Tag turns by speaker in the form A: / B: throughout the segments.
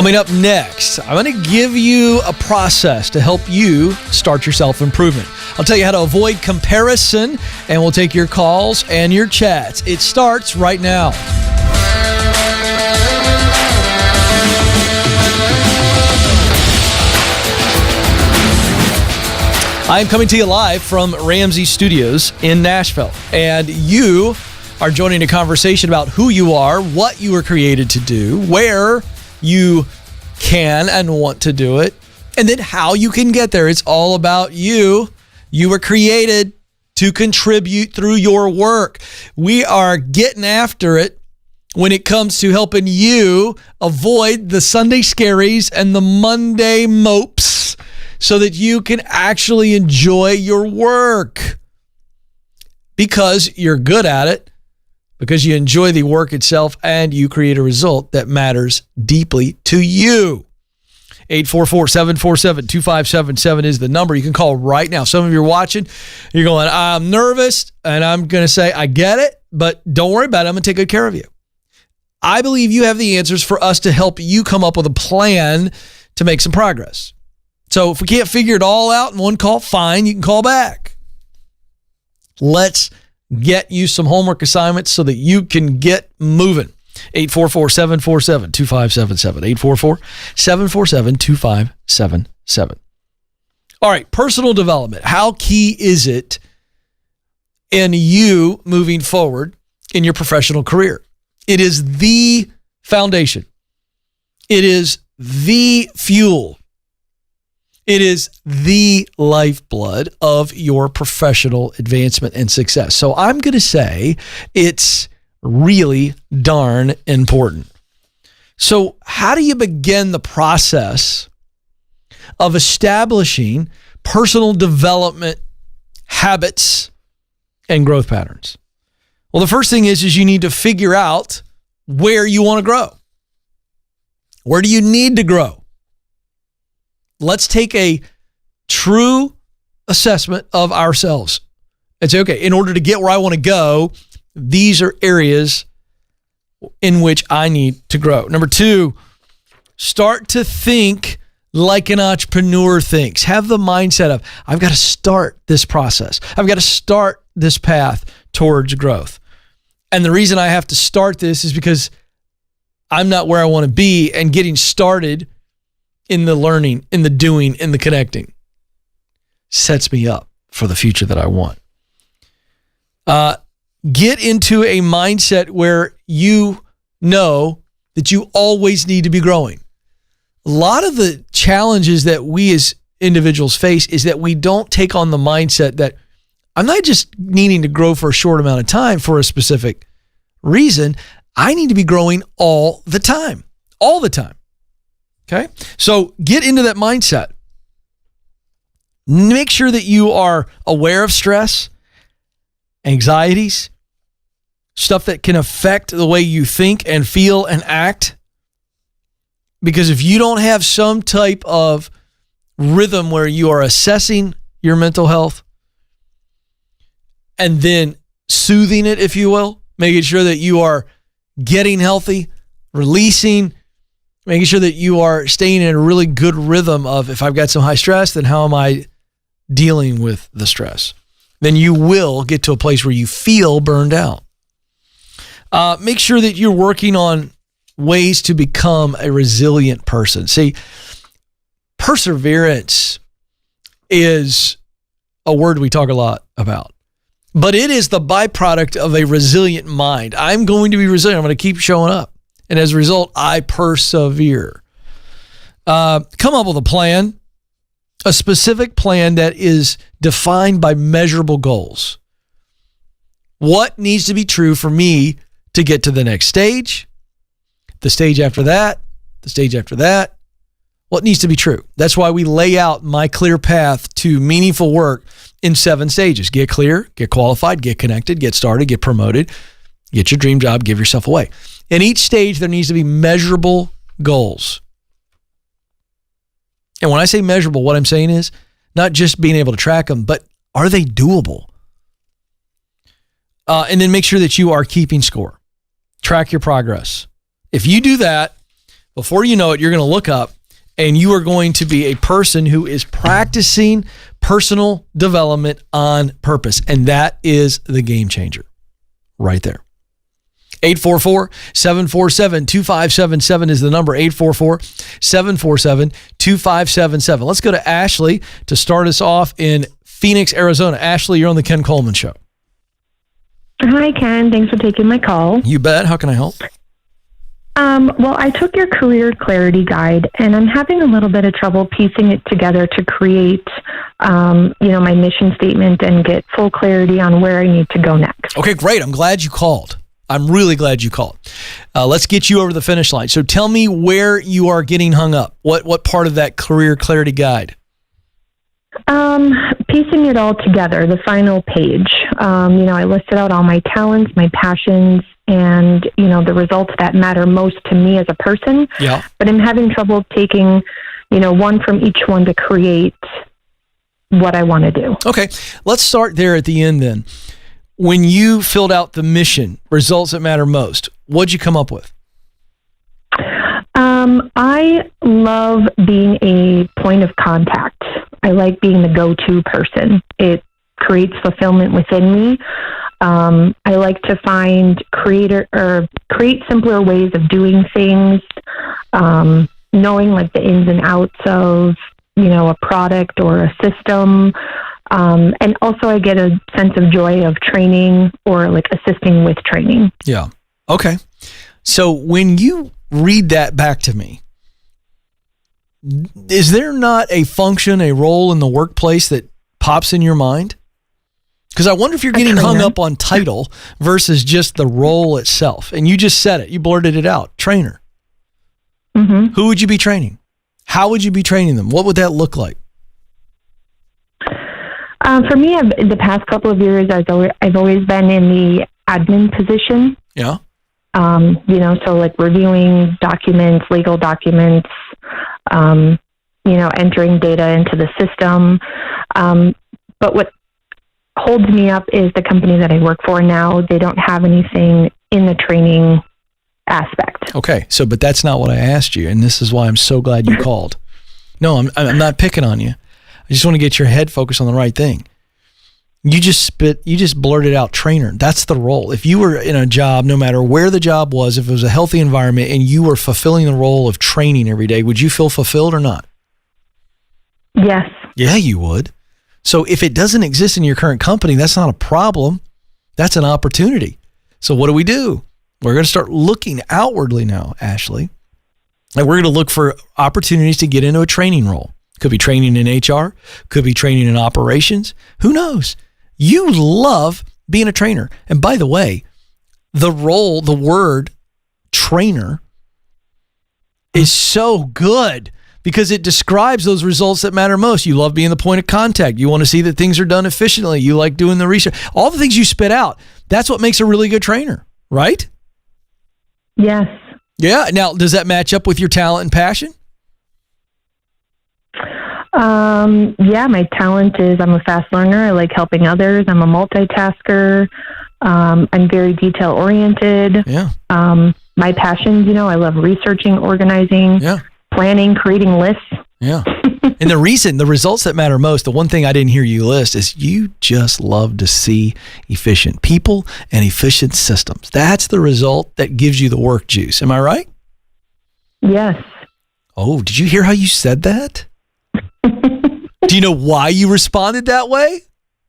A: Coming up next, I'm going to give you a process to help you start your self-improvement. I'll tell you how to avoid comparison, and we'll take your calls and your chats. It starts right now. I am coming to you live from Ramsey Studios in Nashville, and you are joining a conversation about who you are, what you were created to do, where you can and want to do it, and then how you can get there. It's all about you. You were created to contribute through your work. We are getting after it when it comes to helping you avoid the Sunday scaries and the Monday mopes so that you can actually enjoy your work because you're good at it, because you enjoy the work itself, and you create a result that matters deeply to you. 844-747-2577 is the number. You can call right now. Some of you are watching. You're going, I'm nervous, and I'm going to say, I get it, but don't worry about it. I'm going to take good care of you. I believe you have the answers for us to help you come up with a plan to make some progress. So if we can't figure it all out in one call, fine, you can call back. Let's get you some homework assignments so that you can get moving. 844-747-2577. 844-747-2577. All right, personal development. How key is it in you moving forward in your professional career? It is the foundation. It is the fuel. It is the lifeblood of your professional advancement and success. So I'm going to say it's really darn important. So how do you begin the process of establishing personal development habits and growth patterns? Well, the first thing is you need to figure out where you want to grow. Where do you need to grow? Let's take a true assessment of ourselves and say, okay, in order to get where I want to go, these are areas in which I need to grow. Number two, start to think like an entrepreneur thinks. Have the mindset of, I've got to start this process. I've got to start this path towards growth. And the reason I have to start this is because I'm not where I want to be, and getting started in the learning, in the doing, in the connecting sets me up for the future that I want. Get into a mindset where you know that you always need to be growing. A lot of the challenges that we as individuals face is that we don't take on the mindset that I'm not just needing to grow for a short amount of time for a specific reason. I need to be growing all the time. All the time. Okay? So get into that mindset. Make sure that you are aware of stress, anxieties, stuff that can affect the way you think and feel and act. Because if you don't have some type of rhythm where you are assessing your mental health and then soothing it, if you will, making sure that you are getting healthy, releasing, making sure that you are staying in a really good rhythm of, if I've got some high stress, then how am I dealing with the stress? Then you will get to a place where you feel burned out. Make sure that you're working on ways to become a resilient person. See, perseverance is a word we talk a lot about, but it is the byproduct of a resilient mind. I'm going to be resilient. I'm going to keep showing up. And as a result, I persevere. Come up with a plan, a specific plan that is defined by measurable goals. What needs to be true for me to get to the next stage, the stage after that, the stage after that? What needs to be true? That's why we lay out my clear path to meaningful work in 7 stages. Get clear, get qualified, get connected, get started, get promoted, get your dream job, give yourself away. In each stage, there needs to be measurable goals. And when I say measurable, what I'm saying is not just being able to track them, but are they doable? And then make sure that you are keeping score. Track your progress. If you do that, Before you know it, you're going to look up and you are going to be a person who is practicing personal development on purpose. And that is the game changer right there. 844-747-2577 is the number. 844-747-2577. Let's go to Ashley to start us off in Phoenix, Arizona. Ashley, you're on the Ken Coleman Show.
B: Hi, Ken. Thanks for taking my call.
A: You bet. How can I help?
B: Well, I took your career clarity guide, and I'm having a little bit of trouble piecing it together to create, my mission statement and get full clarity on where I need to go next.
A: Okay, great. I'm glad you called. I'm really glad you called. Let's get you over the finish line. So tell me where you are getting hung up. What part of that career clarity guide?
B: Piecing it all together, the final page. I listed out all my talents, my passions, and, the results that matter most to me as a person.
A: Yeah.
B: But I'm having trouble taking, one from each one to create what I want to do.
A: Okay. Let's start there at the end then. When you filled out the mission, results that matter most, what'd you come up with?
B: I love being a point of contact. I like being the go-to person. It creates fulfillment within me. I like to create simpler ways of doing things, knowing like the ins and outs of, a product or a system. And also I get a sense of joy of training or like assisting with training.
A: Yeah. Okay. So when you read that back to me, is there not a function, a role in the workplace that pops in your mind? Because I wonder if you're getting hung up on title versus just the role itself. And you just said it. You blurted it out. Trainer.
B: Mm-hmm.
A: Who would you be training? How would you be training them? What would that look like?
B: For me, the past couple of years, I've always been in the admin position.
A: Yeah.
B: So like reviewing documents, legal documents, entering data into the system. But what holds me up is the company that I work for now. They don't have anything in the training aspect.
A: Okay. But that's not what I asked you. And this is why I'm so glad you called. No, I'm not picking on you. I just want to get your head focused on the right thing. You just blurted out trainer. That's the role. If you were in a job, no matter where the job was, if it was a healthy environment and you were fulfilling the role of training every day, would you feel fulfilled or not?
B: Yes.
A: Yeah, you would. So if it doesn't exist in your current company, that's not a problem. That's an opportunity. So what do? We're going to start looking outwardly now, Ashley. And we're going to look for opportunities to get into a training role. Could be training in HR, could be training in operations. Who knows? You love being a trainer. And by the way, the word trainer is so good because it describes those results that matter most. You love being the point of contact. You want to see that things are done efficiently. You like doing the research. All the things you spit out, that's what makes a really good trainer, right?
B: Yes.
A: Yeah. Now, does that match up with your talent and passion?
B: My talent is I'm a fast learner. I like helping others. I'm a multitasker. I'm very detail oriented.
A: Yeah.
B: My passions, I love researching, organizing, planning, creating lists.
A: Yeah. And the results that matter most, the one thing I didn't hear you list is you just love to see efficient people and efficient systems. That's the result that gives you the work juice. Am I right?
B: Yes.
A: Oh, did you hear how you said that? Do you know why you responded that way?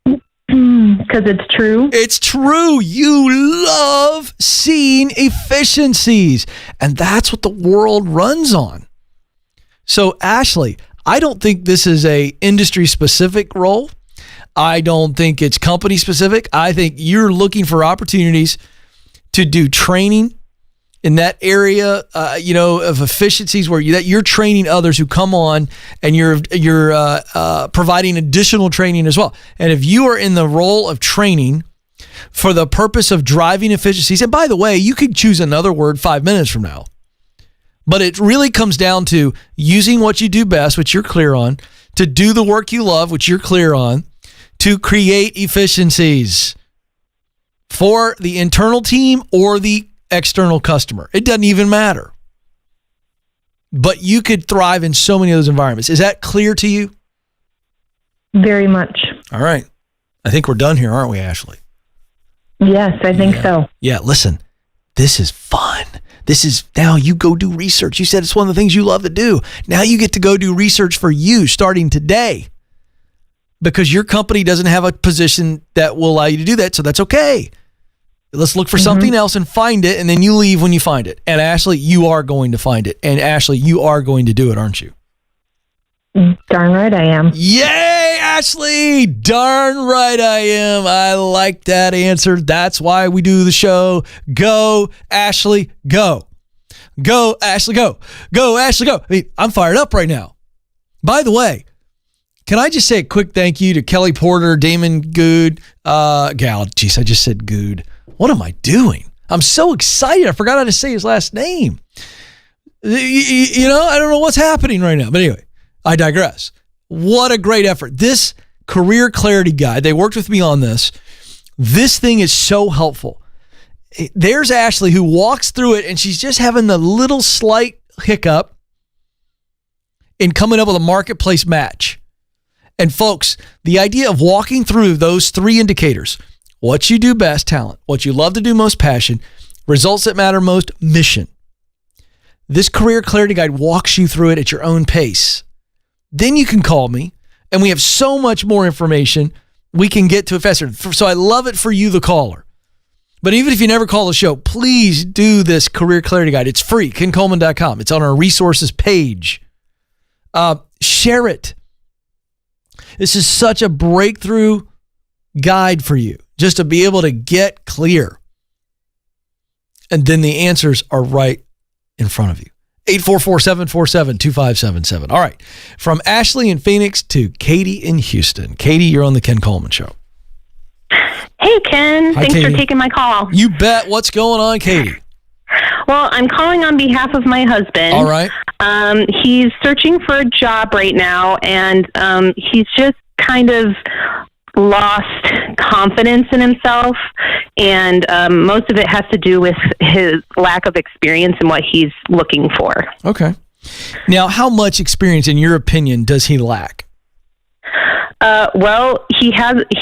B: Because it's true.
A: It's true. You love seeing efficiencies. And that's what the world runs on. So, Ashley, I don't think this is a industry-specific role. I don't think it's company-specific. I think you're looking for opportunities to do training in that area, of efficiencies where you're training others who come on, and you're providing additional training as well. And if you are in the role of training for the purpose of driving efficiencies, and by the way, you could choose another word 5 minutes from now, but it really comes down to using what you do best, which you're clear on, to do the work you love, which you're clear on, to create efficiencies for the internal team or the external customer. It doesn't even matter. but you could thrive in so many of those environments. Is that clear to you?
B: Very much.
A: All right. I think we're done here, aren't we, Ashley?
B: Yes, I think so.
A: Yeah, listen, this is fun. This is, now you go do research. You said it's one of the things you love to do. Now you get to go do research for you starting today, because your company doesn't have a position that will allow you to do that. So that's okay. Let's look for something else and find it. And then you leave when you find it. And Ashley, you are going to find it. And Ashley, you are going to do it, aren't you?
B: Darn right I am.
A: Yay, Ashley! Darn right I am. I like that answer. That's why we do the show. Go, Ashley, go. Go, Ashley, go. Go, Ashley, go. I mean, I'm fired up right now. By the way, can I just say a quick thank you to Kelly Porter, Damon Good, geez, I just said Good. What am I doing? I'm so excited. I forgot how to say his last name. You know, I don't know what's happening right now. But anyway, I digress. What a great effort. This career clarity guide, they worked with me on this. This thing is so helpful. There's Ashley who walks through it and she's just having the little slight hiccup in coming up with a marketplace match. And folks, the idea of walking through those 3 indicators, what you do best, talent, what you love to do most, passion, results that matter most, mission. This career clarity guide walks you through it at your own pace. Then you can call me and we have so much more information. We can get to it faster. So I love it for you, the caller. But even if you never call the show, please do this career clarity guide. It's free, kencoleman.com. It's on our resources page. Share it. This is such a breakthrough guide for you, just to be able to get clear. And then the answers are right in front of you. 844-747-2577. All right. From Ashley in Phoenix to Katie in Houston. Katie, you're on the Ken Coleman Show.
C: Hey, Ken.
A: Hi,
C: Thanks
A: Katie.
C: for taking my call.
A: You bet. What's going on, Katie?
C: Well, I'm calling on behalf of my husband.
A: All right.
C: He's searching for a job right now, and he's just kind of lost confidence in himself, and most of it has to do with his lack of experience in what he's looking for.
A: Okay. Now, how much experience, in your opinion, does he lack?
C: Well, he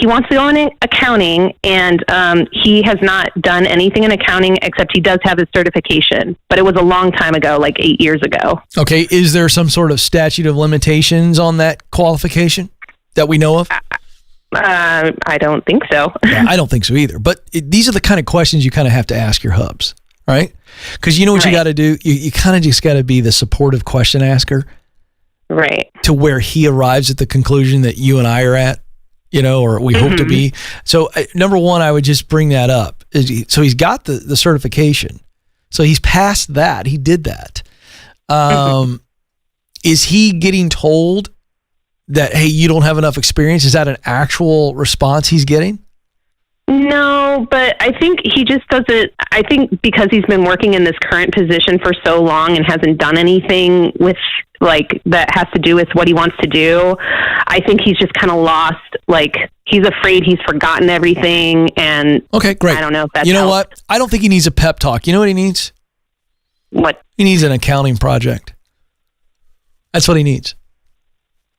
C: wants to go in accounting, and he has not done anything in accounting except he does have his certification, but it was a long time ago, like 8 years ago.
A: Okay. Is there some sort of statute of limitations on that qualification that we know of?
C: I don't think so.
A: Yeah, I don't think so either. But these are the kind of questions you kind of have to ask your hubs, right? Because you know what you got to do? You kind of just got to be the supportive question asker.
C: Right.
A: To where he arrives at the conclusion that you and I are at, or we hope to be. So number one, I would just bring that up. So he's got the certification. So he's passed that. He did that. Is he getting told that, hey, you don't have enough experience? Is that an actual response he's getting?
C: No, but I think he just does it. I think because he's been working in this current position for so long and hasn't done anything with that has to do with what he wants to do. I think he's just kind of lost. He's afraid he's forgotten everything. And
A: okay, great.
C: I don't know if that's
A: what? I don't think he needs a pep talk. You know what he needs?
C: What?
A: He needs an accounting project. That's what he needs.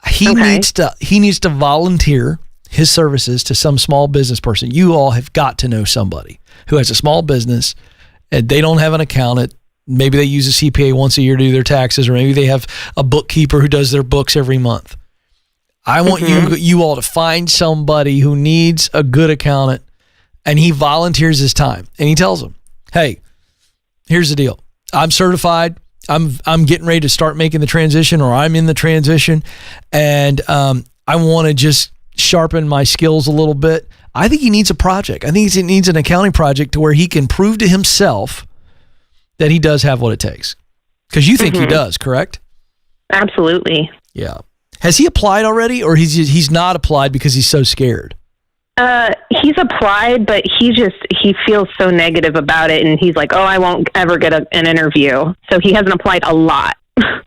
A: He needs to volunteer his services to some small business person. You all have got to know somebody who has a small business and they don't have an accountant. Maybe they use a CPA once a year to do their taxes, or maybe they have a bookkeeper who does their books every month. I want you all to find somebody who needs a good accountant, and he volunteers his time and he tells them, hey, here's the deal. I'm certified. I'm getting ready to start making the transition, or I'm in the transition, and I want to just sharpen my skills a little bit. I think he needs a project. I think he needs an accounting project to where he can prove to himself that he does have what it takes. Because you think he does, correct?
C: Absolutely.
A: Yeah. Has he applied already, or he's not applied because he's so scared?
C: He's applied, but he feels so negative about it, and he's like, oh, I won't ever get an interview. So he hasn't applied a lot.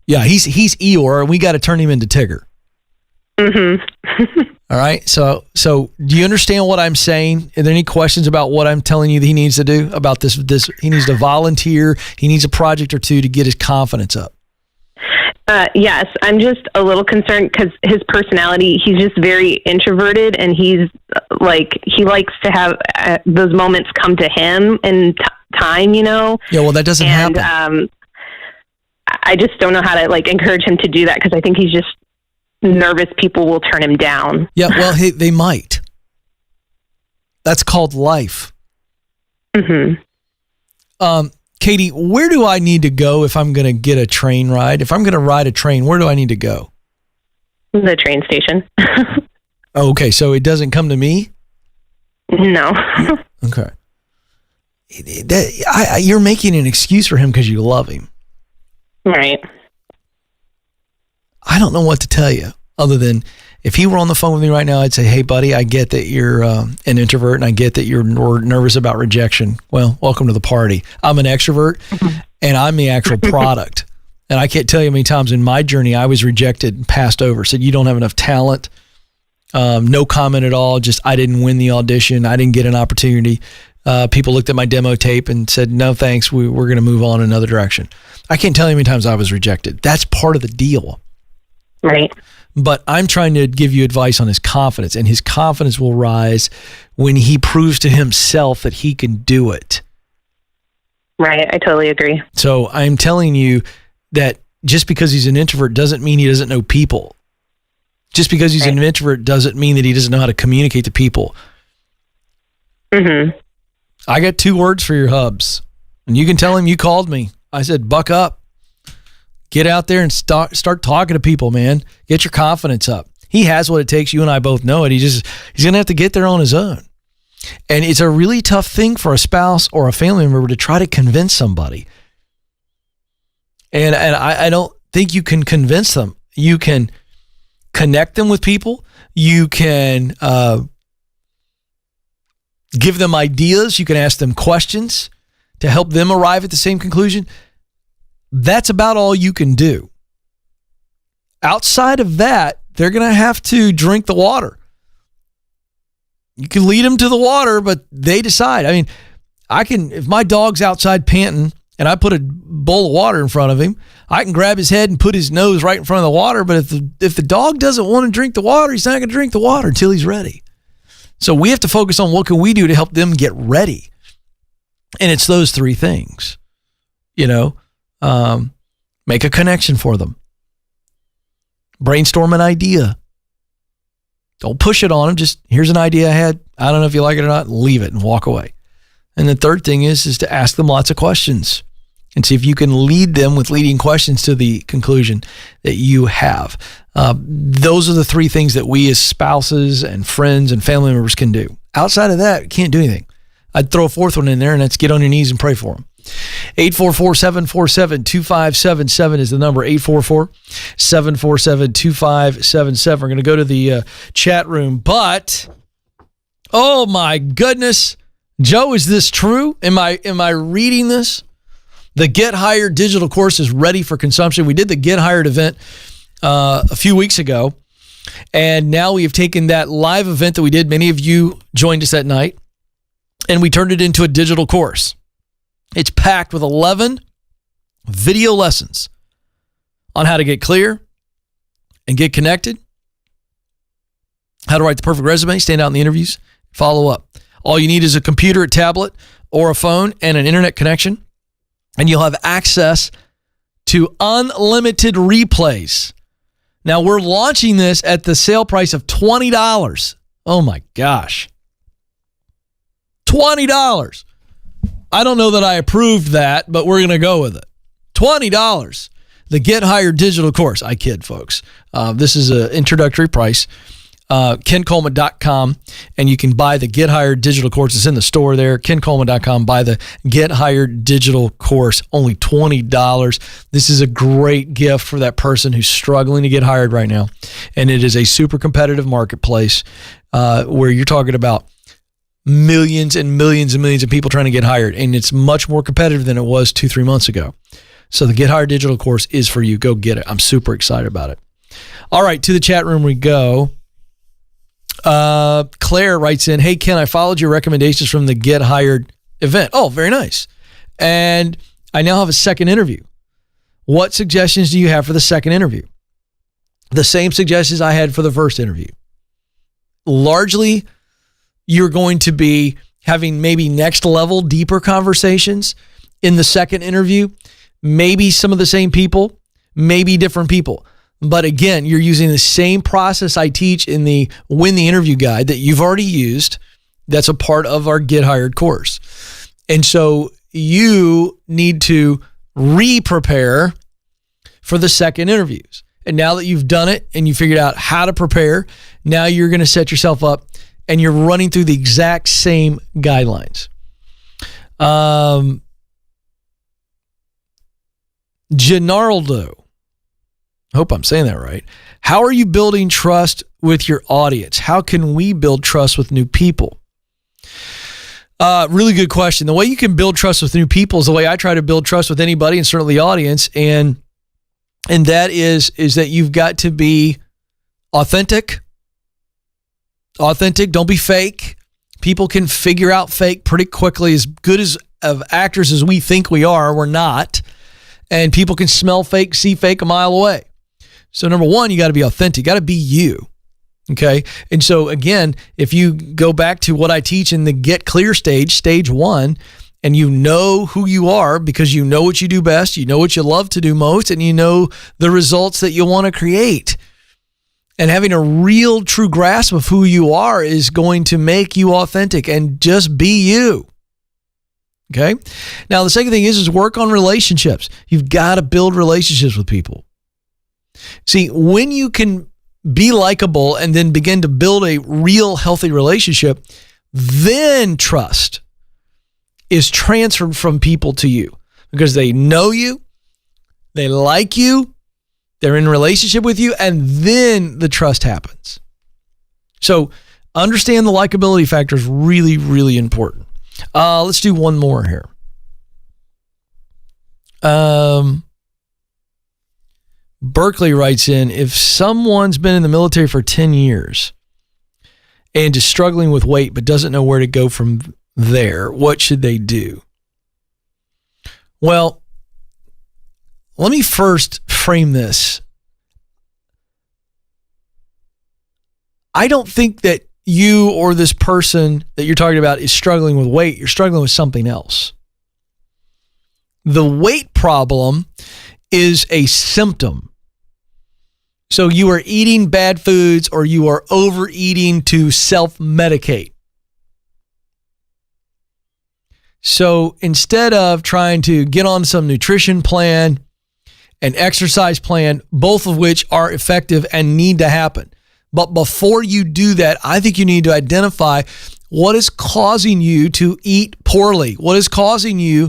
A: Yeah, he's Eeyore, and we got to turn him into Tigger. All right. So do you understand what I'm saying? Are there any questions about what I'm telling you that he needs to do about this? He needs to volunteer. He needs a project or two to get his confidence up.
C: Yes, I'm just a little concerned because his personality, he's just very introverted, and he's like, he likes to have those moments come to him in time, you know?
A: Yeah, well, that doesn't happen.
C: I just don't know how to like encourage him to do that because I think he's just nervous people will turn him down.
A: Yeah, well, they might. That's called life.
C: Mm-hmm.
A: Katie, where do I need to go if I'm going to get a train ride? If I'm going to ride a train, where do I need to go?
C: The train station.
A: Okay, so it doesn't come to me?
C: No.
A: Okay. You're making an excuse for him because you love him.
C: Right.
A: I don't know what to tell you other than if he were on the phone with me right now, I'd say, hey, buddy, I get that you're an introvert and I get that you're nervous about rejection. Well, welcome to the party. I'm an extrovert and I'm the actual product. And I can't tell you how many times in my journey I was rejected and passed over, said you don't have enough talent, no comment at all, just I didn't win the audition, I didn't get an opportunity. People looked at my demo tape and said, no, thanks, we're going to move on in another direction. I can't tell you how many times I was rejected. That's part of the deal.
C: Right.
A: But I'm trying to give you advice on his confidence, and his confidence will rise when he proves to himself that he can do it.
C: Right. I totally agree.
A: So I'm telling you that just because he's an introvert doesn't mean he doesn't know people. Just because he's an introvert doesn't mean that he doesn't know how to communicate to people.
C: Mm-hmm.
A: I got 2 words for your hubs, and you can tell him you called me. I said, buck up. Get out there and start talking to people, man. Get your confidence up. He has what it takes. You and I both know it. He's going to have to get there on his own. And it's a really tough thing for a spouse or a family member to try to convince somebody. And I don't think you can convince them. You can connect them with people. You can give them ideas. You can ask them questions to help them arrive at the same conclusion. That's about all you can do. Outside of that, they're going to have to drink the water. You can lead them to the water, but they decide. I mean, if my dog's outside panting and I put a bowl of water in front of him, I can grab his head and put his nose right in front of the water. But if the dog doesn't want to drink the water, he's not going to drink the water until he's ready. So we have to focus on what can we do to help them get ready. And it's those 3 things, make a connection for them. Brainstorm an idea. Don't push it on them. Just, here's an idea I had. I don't know if you like it or not. Leave it and walk away. And the third thing is to ask them lots of questions and see if you can lead them with leading questions to the conclusion that you have. Those are the 3 things that we as spouses and friends and family members can do. Outside of that, can't do anything. I'd throw a 4th one in there, and that's get on your knees and pray for them. 844-747-2577 is the number. 844-747-2577. We're going to go to the chat room, but oh my goodness, Joe, is this true? Am I reading this? The Get Hired digital course is ready for consumption. We did the Get Hired event a few weeks ago, and now we have taken that live event that we did. Many of you joined us that night, and we turned it into a digital course. It's packed with 11 video lessons on how to get clear and get connected, how to write the perfect resume, stand out in the interviews, follow up. All you need is a computer, a tablet, or a phone and an internet connection, and you'll have access to unlimited replays. Now, we're launching this at the sale price of $20. Oh my gosh. $20. I don't know that I approved that, but we're going to go with it. $20. The Get Hired digital course. I kid, folks. This is an introductory price. KenColeman.com, and you can buy the Get Hired digital course. It's in the store there. KenColeman.com. Buy the Get Hired digital course. Only $20. This is a great gift for that person who's struggling to get hired right now. And it is a super competitive marketplace where you're talking about millions and millions and millions of people trying to get hired. And it's much more competitive than it was 2-3 months ago. So the Get Hired digital course is for you. Go get it. I'm super excited about it. All right, to the chat room we go. Claire writes in, hey, Ken, I followed your recommendations from the Get Hired event. Oh, very nice. And I now have a second interview. What suggestions do you have for the second interview? The same suggestions I had for the first interview. Largely, you're going to be having maybe next level, deeper conversations in the second interview. Maybe some of the same people, maybe different people. But again, you're using the same process I teach in the Win the Interview Guide that you've already used. That's a part of our Get Hired course. And so you need to re-prepare for the second interviews. And now that you've done it and you figured out how to prepare, now you're going to set yourself up and you're running through the exact same guidelines. Gennardo, hope I'm saying that right. How are you building trust with your audience? How can we build trust with new people? Really good question. The way you can build trust with new people is the way I try to build trust with anybody, and certainly the audience. And that is that you've got to be authentic. Authentic. Don't be fake. People can figure out fake pretty quickly. As good as of actors as we think we are, we're not. And people can smell fake, see fake a mile away. So number one, you got to be authentic. You got to be you. Okay. And so again, if you go back to what I teach in the Get Clear stage, stage one, and you know who you are because you know what you do best, you know what you love to do most, and you know the results that you want to create. And having a real true grasp of who you are is going to make you authentic, and just be you. Okay. Now, the second thing is work on relationships. You've got to build relationships with people. See, when you can be likable and then begin to build a real healthy relationship, then trust is transferred from people to you because they know you, they like you, they're in a relationship with you, and then the trust happens. So understand the likability factor is really, really important. Let's do one more here. Berkeley writes in, if someone's been in the military for 10 years and is struggling with weight but doesn't know where to go from there, what should they do? Well, let me first frame this. I don't think that you or this person that you're talking about is struggling with weight. You're struggling with something else. The weight problem is a symptom. So you are eating bad foods or you are overeating to self-medicate. So instead of trying to get on some nutrition plan and exercise plan, both of which are effective and need to happen. But before you do that, I think you need to identify what is causing you to eat poorly. What is causing you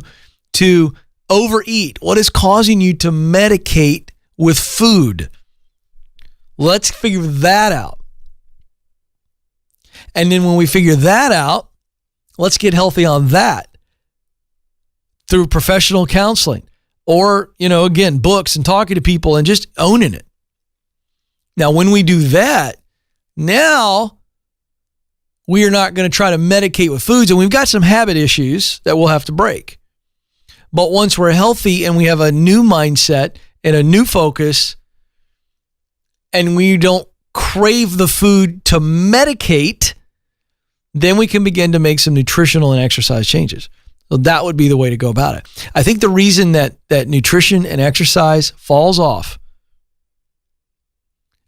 A: to overeat? What is causing you to medicate with food? Let's figure that out. And then when we figure that out, let's get healthy on that through professional counseling or, again, books and talking to people and just owning it. Now, when we do that, now we are not going to try to medicate with foods, and we've got some habit issues that we'll have to break. But once we're healthy and we have a new mindset and a new focus, and we don't crave the food to medicate, then we can begin to make some nutritional and exercise changes. So that would be the way to go about it. I think the reason that nutrition and exercise falls off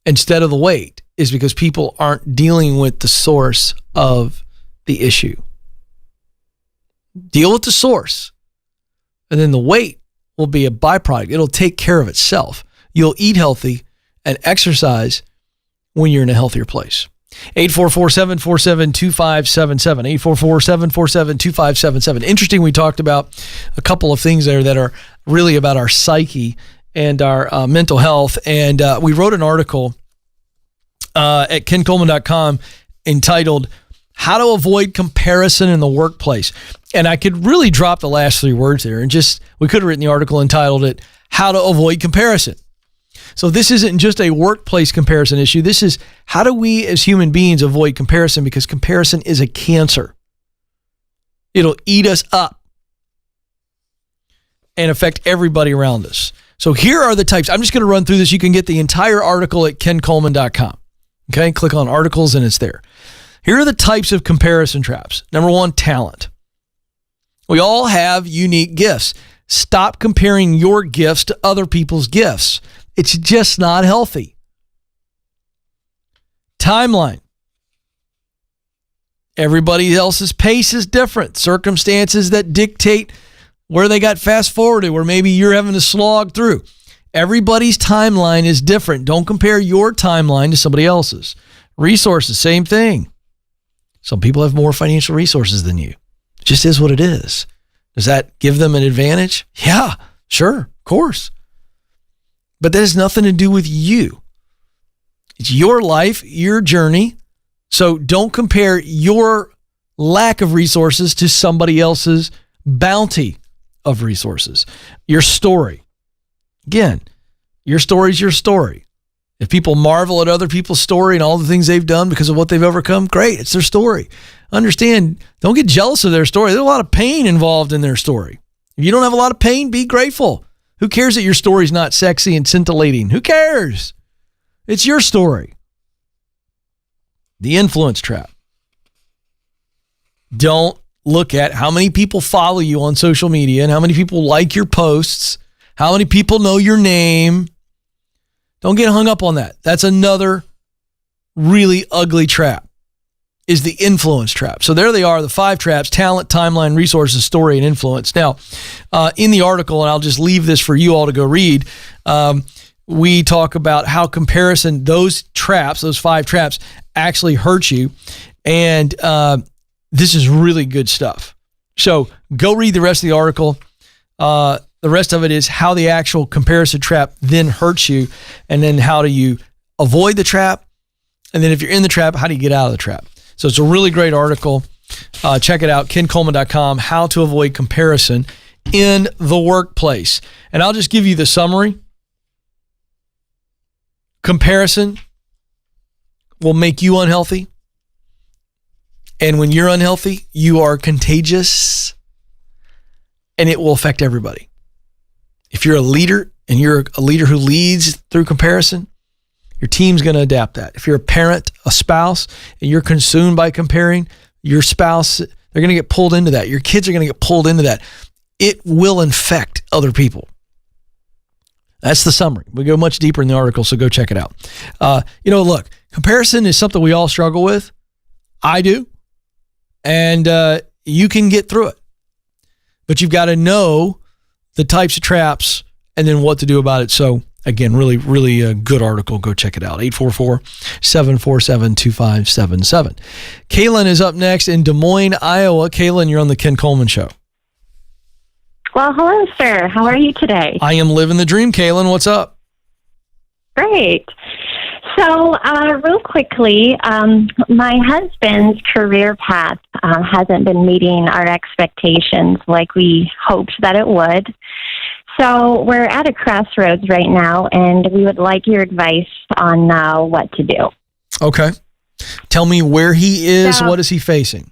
A: instead of the weight is because people aren't dealing with the source of the issue. Deal with the source, and then the weight will be a byproduct. It'll take care of itself. You'll eat healthy and exercise when you're in a healthier place. 844-747-2577. 844-747-2577. Interesting, we talked about a couple of things there that are really about our psyche and our mental health. And we wrote an article at kencoleman.com entitled, How to Avoid Comparison in the Workplace. And I could really drop the last three words there and we could have written the article entitled it, How to Avoid Comparison. So this isn't just a workplace comparison issue. This is how do we as human beings avoid comparison, because comparison is a cancer. It'll eat us up and affect everybody around us. So here are the types. I'm just going to run through this. You can get the entire article at kencoleman.com. Okay, click on articles and it's there. Here are the types of comparison traps. Number one, talent. We all have unique gifts. Stop comparing your gifts to other people's gifts. It's just not healthy. Timeline. Everybody else's pace is different. Circumstances that dictate where they got fast forwarded, where maybe you're having to slog through. Everybody's timeline is different. Don't compare your timeline to somebody else's. Resources, same thing. Some people have more financial resources than you. It just is what it is. Does that give them an advantage? Yeah, sure, of course. But that has nothing to do with you. It's your life, your journey. So don't compare your lack of resources to somebody else's bounty of resources. Your story. Again, your story is your story. If people marvel at other people's story and all the things they've done because of what they've overcome, great, it's their story. Understand, don't get jealous of their story. There's a lot of pain involved in their story. If you don't have a lot of pain, be grateful. Who cares that your story's not sexy and scintillating? Who cares? It's your story. The influence trap. Don't look at how many people follow you on social media and how many people like your posts, how many people know your name. Don't get hung up on that. That's another really ugly trap, is the influence trap. So there they are, the 5 traps: talent, timeline, resources, story, and influence. Now, in the article, and I'll just leave this for you all to go read, we talk about how comparison, those traps, those 5 traps, actually hurt you. And this is really good stuff. So go read the rest of the article. The rest of it is how the actual comparison trap then hurts you, and then how do you avoid the trap, and then if you're in the trap, how do you get out of the trap? So it's a really great article. Check it out, kencoleman.com, how to avoid comparison in the workplace. And I'll just give you the summary. Comparison will make you unhealthy. And when you're unhealthy, you are contagious, and it will affect everybody. If you're a leader and you're a leader who leads through comparison, your team's going to adapt that. If you're a parent, a spouse, and you're consumed by comparing, your spouse, they're going to get pulled into that. Your kids are going to get pulled into that. It will infect other people. That's the summary. We go much deeper in the article, so go check it out. Look, comparison is something we all struggle with. I do. And you can get through it. But you've got to know the types of traps and then what to do about it. So again, really, really a good article. Go check it out. 844-747-2577. Kaylin is up next in Des Moines, Iowa. Kaylin, you're on the Ken Coleman Show.
D: Well, hello, sir. How are you today?
A: I am living the dream, Kaylin. What's up?
D: Great. So, real quickly, my husband's career path hasn't been meeting our expectations like we hoped that it would. So, we're at a crossroads right now, and we would like your advice on what to do.
A: Okay. Tell me where he is. What is he facing?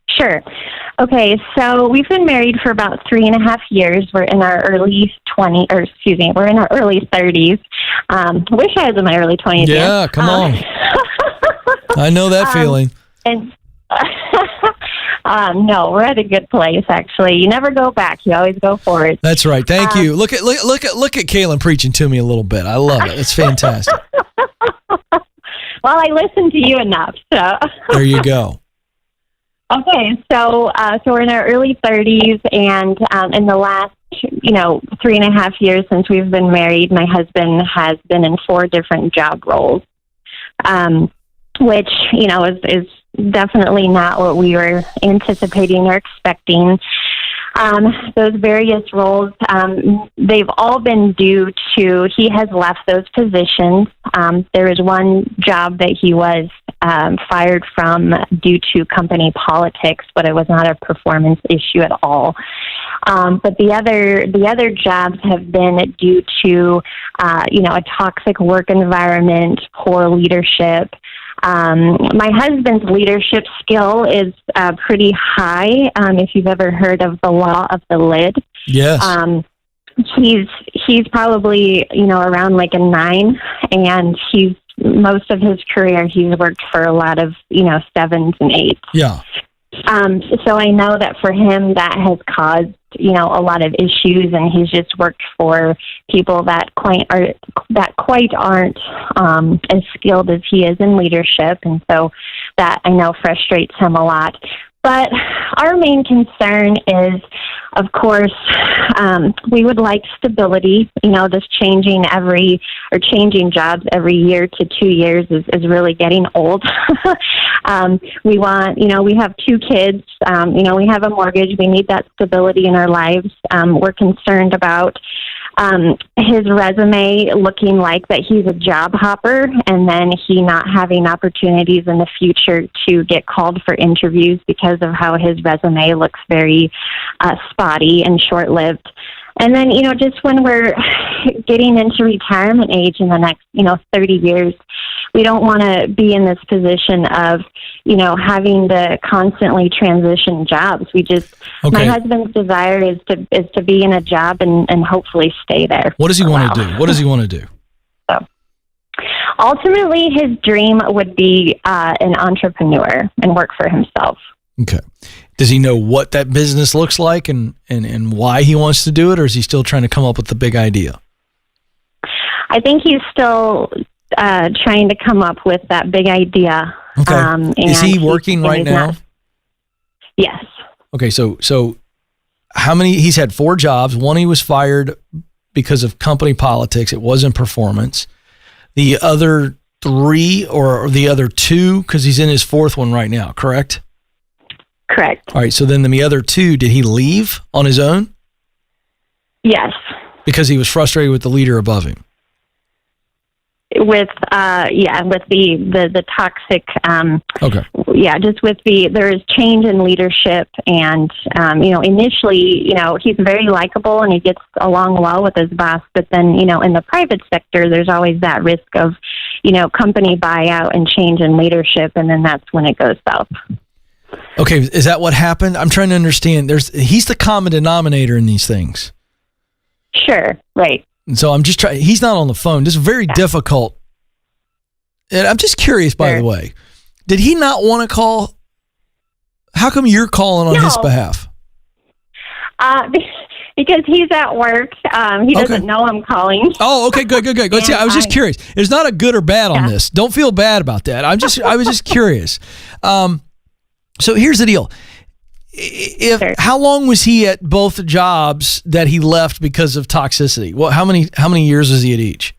D: Sure. Okay, so we've been married for about 3.5 years. We're in our early 30s. Wish I was in my early 20s.
A: Yeah, come on. I know that feeling.
D: And no, we're at a good place, actually. You never go back. You always go forward.
A: That's right. Thank you. Look at Kaylin preaching to me a little bit. I love it. It's fantastic.
D: Well, I listen to you enough, so.
A: There you go.
D: Okay, so we're in our early 30s, and in the last, 3.5 years since we've been married, my husband has been in 4 different job roles, which, is definitely not what we were anticipating or expecting. Those various roles, they've all been due to, he has left those positions. There is one job that he was fired from due to company politics, but it was not a performance issue at all. But the other jobs have been due to, a toxic work environment, poor leadership. My husband's leadership skill is pretty high. If you've ever heard of the law of the lid.
A: Yes.
D: He's probably, around like a 9, and most of his career, he's worked for a lot of, 7s and 8s.
A: Yeah.
D: So I know that for him, that has caused, a lot of issues, and he's just worked for people that quite aren't as skilled as he is in leadership, and so that I know frustrates him a lot. But our main concern is, of course, we would like stability. This changing jobs every year to 2 years is really getting old. We want, we have 2 kids, we have a mortgage. We need that stability in our lives. We're concerned about his resume looking like that he's a job hopper, and then he not having opportunities in the future to get called for interviews because of how his resume looks very spotty and short-lived. And then, just when we're getting into retirement age in the next, 30 years, we don't want to be in this position of, having to constantly transition jobs. My husband's desire is to be in a job and hopefully stay there.
A: What does he want to do? What does he want to do?
D: So, ultimately, his dream would be an entrepreneur and work for himself.
A: Okay. Does he know what that business looks like and why he wants to do it, or is he still trying to come up with the big idea?
D: I think he's still trying to come up with that big idea.
A: Okay. Is he working right now?
D: Yes.
A: Okay, so how many? He's had 4 jobs. One, he was fired because of company politics. It wasn't performance. The other 3 or the other 2, because he's in his 4th one right now, correct?
D: Correct.
A: All right, so then the other 2, did he leave on his own?
D: Yes.
A: Because he was frustrated with the leader above him.
D: With the toxic
A: okay.
D: Just with there is change in leadership, and initially he's very likable and he gets along well with his boss, but then in the private sector there's always that risk of company buyout and change in leadership, and then that's when it goes south.
A: Okay, is that what happened? I'm trying to understand. He's the common denominator in these things.
D: Sure, right.
A: And so I'm just trying. He's not on the phone. This is very difficult. And I'm just curious, by the way, did he not want to call? How come you're calling on his behalf?
D: Because he's at work. He doesn't know I'm calling.
A: Oh, okay, good. Let's see. I was just curious. There's not a good or bad on this. Don't feel bad about that. I was just curious. So here's the deal. How long was he at both jobs that he left because of toxicity? Well, how many years was he at each?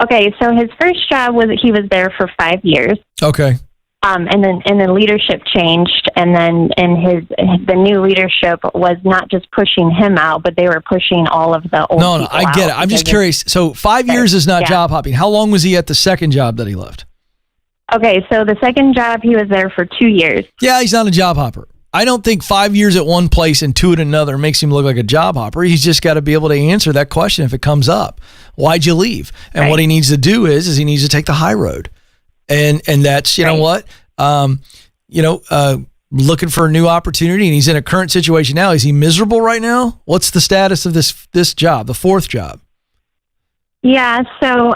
D: Okay, so his first job he was there for 5 years.
A: Okay.
D: And then leadership changed, and then the new leadership was not just pushing him out, but they were pushing all of the old people
A: I get it. I'm just curious. So 5 years is not job hopping. How long was he at the second job that he left?
D: Okay, so the second job, he was there for 2 years.
A: Yeah, he's not a job hopper. I don't think 5 years at one place and 2 at another makes him look like a job hopper. He's just got to be able to answer that question if it comes up. Why'd you leave? And what he needs to do is he needs to take the high road. And that's, you know what? Looking for a new opportunity, and he's in a current situation now. Is he miserable right now? What's the status of this job, the 4th job?
D: Yeah, so,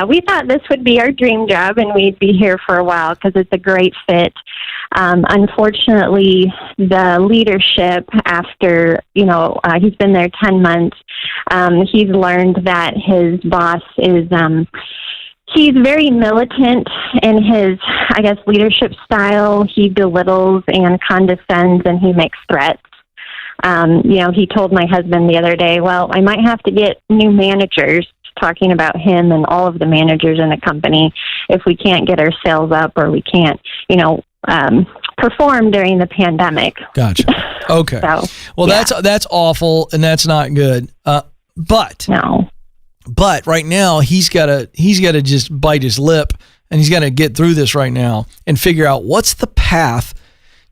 D: we thought this would be our dream job, and we'd be here for a while because it's a great fit. Unfortunately, the leadership after, he's been there 10 months, he's learned that his boss is, he's very militant in his, leadership style. He belittles and condescends, and he makes threats. He told my husband the other day, well, I might have to get new managers, talking about him and all of the managers in the company, if we can't get our sales up or we can't, perform during the pandemic.
A: Gotcha. Okay. That's awful, and that's not good. But right now he's got to just bite his lip, and he's got to get through this right now and figure out what's the path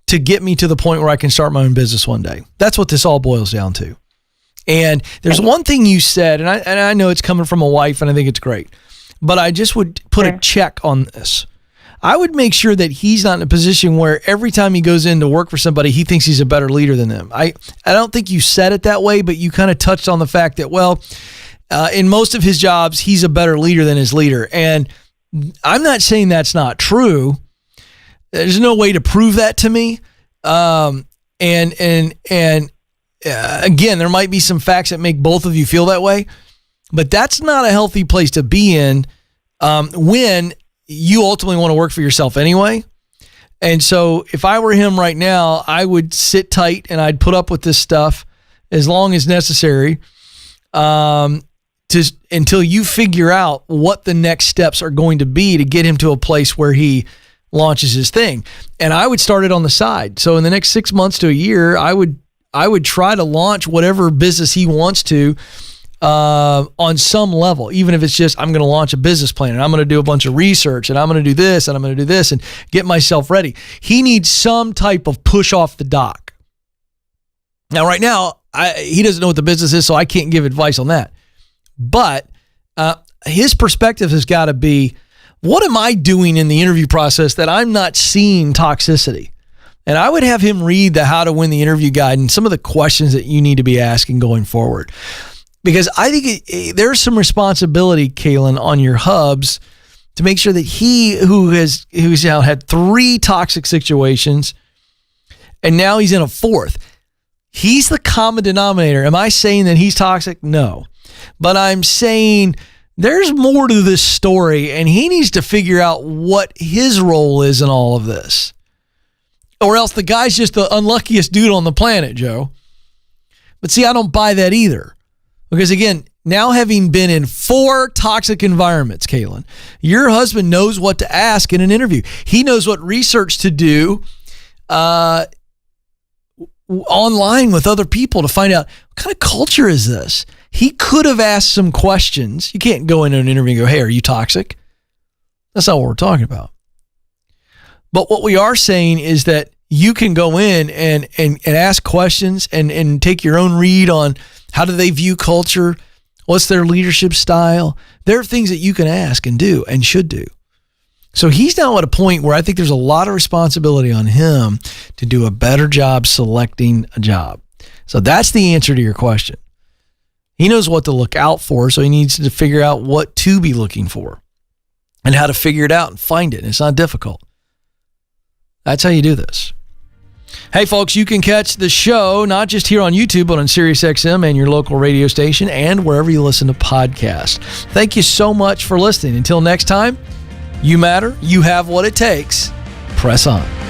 A: to get me to the point where I can start my own business one day. That's what this all boils down to. And there's one thing you said, and I know it's coming from a wife, and I think it's great, but I just would put a check on this. I would make sure that he's not in a position where every time he goes in to work for somebody, he thinks he's a better leader than them. I don't think you said it that way, but you kind of touched on the fact that, well, in most of his jobs, he's a better leader than his leader. And I'm not saying that's not true. There's no way to prove that to me. Again, there might be some facts that make both of you feel that way, but that's not a healthy place to be in when you ultimately want to work for yourself anyway. And so if I were him right now, I would sit tight and I'd put up with this stuff as long as necessary until you figure out what the next steps are going to be to get him to a place where he launches his thing. And I would start it on the side. So in the next 6 months to a year, I would try to launch whatever business he wants to on some level, even if it's just, I'm going to launch a business plan and I'm going to do a bunch of research and I'm going to do this and I'm going to do this and get myself ready. He needs some type of push off the dock. Now, right now, he doesn't know what the business is, so I can't give advice on that. But his perspective has got to be, what am I doing in the interview process that I'm not seeing toxicity? And I would have him read the How to Win the Interview Guide and some of the questions that you need to be asking going forward. Because I think there's some responsibility, Kaylin, on your hubs to make sure that who's now had 3 toxic situations and now he's in a 4th. He's the common denominator. Am I saying that he's toxic? No. But I'm saying there's more to this story and he needs to figure out what his role is in all of this. Or else the guy's just the unluckiest dude on the planet, Joe. But see, I don't buy that either. Because again, now having been in 4 toxic environments, Kaylin, your husband knows what to ask in an interview. He knows what research to do online with other people to find out what kind of culture is this. He could have asked some questions. You can't go into an interview and go, hey, are you toxic? That's not what we're talking about. But what we are saying is that you can go in and ask questions and take your own read on how do they view culture, what's their leadership style. There are things that you can ask and do and should do. So he's now at a point where I think there's a lot of responsibility on him to do a better job selecting a job. So that's the answer to your question. He knows what to look out for, so he needs to figure out what to be looking for and how to figure it out and find it. And it's not difficult. That's how you do this. Hey, folks, you can catch the show not just here on YouTube, but on SiriusXM and your local radio station and wherever you listen to podcasts. Thank you so much for listening. Until next time, you matter. You have what it takes. Press on.